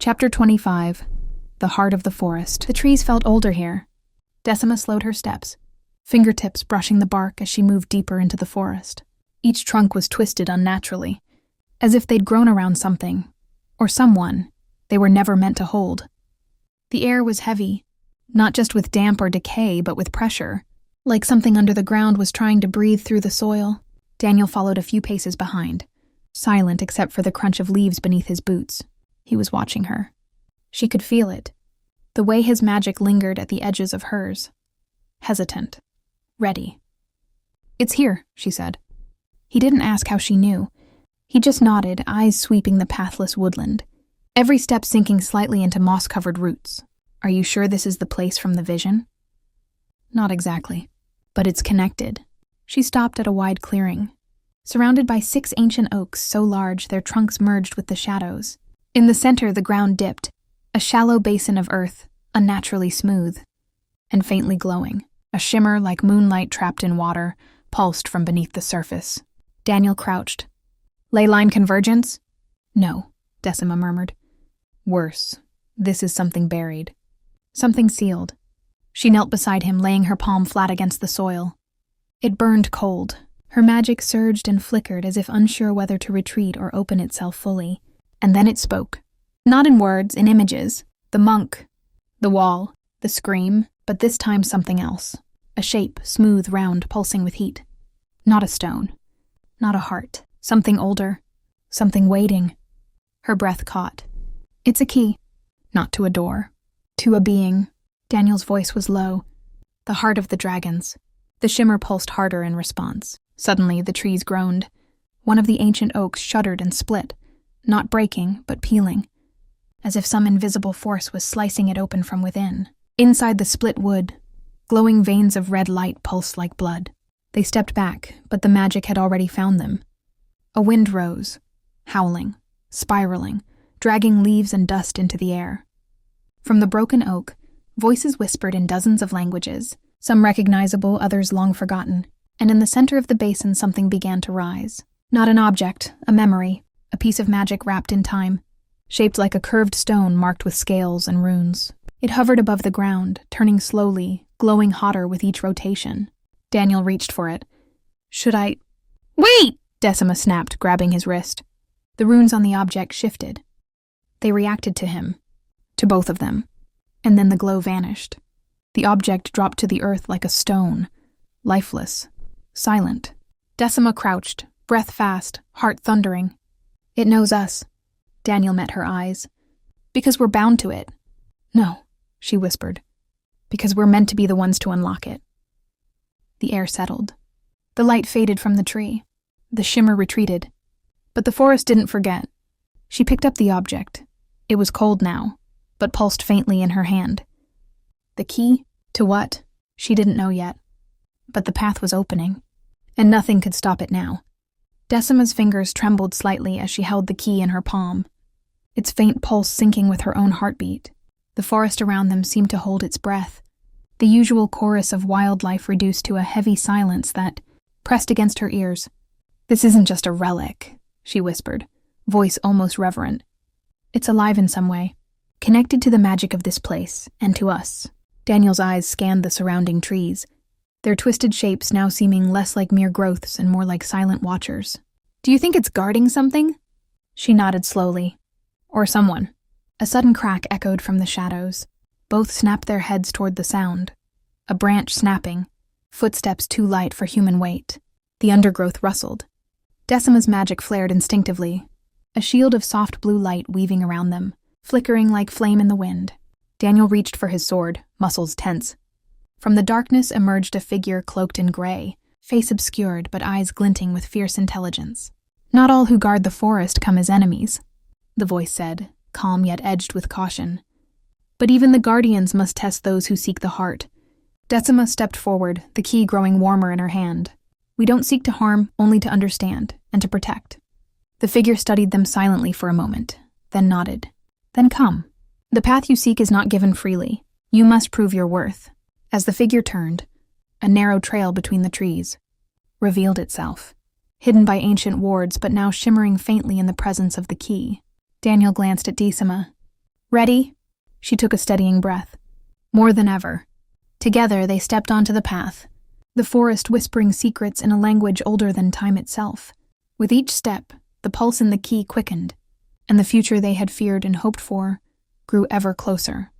Chapter 25. The Heart of the Forest. The trees felt older here. Decima slowed her steps, fingertips brushing the bark as she moved deeper into the forest. Each trunk was twisted unnaturally, as if they'd grown around something, or someone, they were never meant to hold. The air was heavy, not just with damp or decay, but with pressure, like something under the ground was trying to breathe through the soil. Daniel followed a few paces behind, silent except for the crunch of leaves beneath his boots. He was watching her. She could feel it, the way his magic lingered at the edges of hers. Hesitant. Ready. "It's here," she said. He didn't ask how she knew. He just nodded, eyes sweeping the pathless woodland, every step sinking slightly into moss-covered roots. "Are you sure this is the place from the vision?" "Not exactly, but it's connected." She stopped at a wide clearing, surrounded by 6 ancient oaks so large their trunks merged with the shadows. In the center, the ground dipped, a shallow basin of earth, unnaturally smooth, and faintly glowing. A shimmer like moonlight trapped in water pulsed from beneath the surface. Daniel crouched. "Ley line convergence?" "No," Decima murmured. "Worse. This is something buried. Something sealed." She knelt beside him, laying her palm flat against the soil. It burned cold. Her magic surged and flickered as if unsure whether to retreat or open itself fully. And then it spoke. Not in words, in images. The monk, the wall, the scream, but this time something else. A shape, smooth, round, pulsing with heat. Not a stone. Not a heart. Something older. Something waiting. Her breath caught. "It's a key. Not to a door. To a being." Daniel's voice was low. "The heart of the dragons." The shimmer pulsed harder in response. Suddenly, the trees groaned. One of the ancient oaks shuddered and split, not breaking, but peeling, as if some invisible force was slicing it open from within. Inside the split wood, glowing veins of red light pulsed like blood. They stepped back, but the magic had already found them. A wind rose, howling, spiraling, dragging leaves and dust into the air. From the broken oak, voices whispered in dozens of languages, some recognizable, others long forgotten, and in the center of the basin something began to rise. Not an object, a memory, a piece of magic wrapped in time, shaped like a curved stone marked with scales and runes. It hovered above the ground, turning slowly, glowing hotter with each rotation. Daniel reached for it. "Should I—" "Wait!" Decima snapped, grabbing his wrist. The runes on the object shifted. They reacted to him, to both of them, and then the glow vanished. The object dropped to the earth like a stone, lifeless, silent. Decima crouched, breath fast, heart thundering. "It knows us." Daniel met her eyes. "Because we're bound to it." "No," she whispered. "Because we're meant to be the ones to unlock it." The air settled. The light faded from the tree. The shimmer retreated. But the forest didn't forget. She picked up the object. It was cold now, but pulsed faintly in her hand. The key? To what? She didn't know yet. But the path was opening, and nothing could stop it now. Decima's fingers trembled slightly as she held the key in her palm, its faint pulse syncing with her own heartbeat. The forest around them seemed to hold its breath, the usual chorus of wildlife reduced to a heavy silence that pressed against her ears. "This isn't just a relic," she whispered, voice almost reverent. "It's alive in some way, connected to the magic of this place, and to us." Daniel's eyes scanned the surrounding trees, their twisted shapes now seeming less like mere growths and more like silent watchers. "Do you think it's guarding something?" She nodded slowly. "Or someone." A sudden crack echoed from the shadows. Both snapped their heads toward the sound. A branch snapping, footsteps too light for human weight. The undergrowth rustled. Decima's magic flared instinctively, a shield of soft blue light weaving around them, flickering like flame in the wind. Daniel reached for his sword, muscles tense. From the darkness emerged a figure cloaked in gray, face obscured but eyes glinting with fierce intelligence. "Not all who guard the forest come as enemies," the voice said, calm yet edged with caution. "But even the guardians must test those who seek the heart." Decima stepped forward, the key growing warmer in her hand. "We don't seek to harm, only to understand, and to protect." The figure studied them silently for a moment, then nodded. "Then come. The path you seek is not given freely. You must prove your worth." As the figure turned, a narrow trail between the trees revealed itself, hidden by ancient wards but now shimmering faintly in the presence of the key. Daniel glanced at Decima. Ready? She took a steadying breath. More than ever. Together, they stepped onto the path, the forest whispering secrets in a language older than time itself. With each step, the pulse in the key quickened, and the future they had feared and hoped for grew ever closer.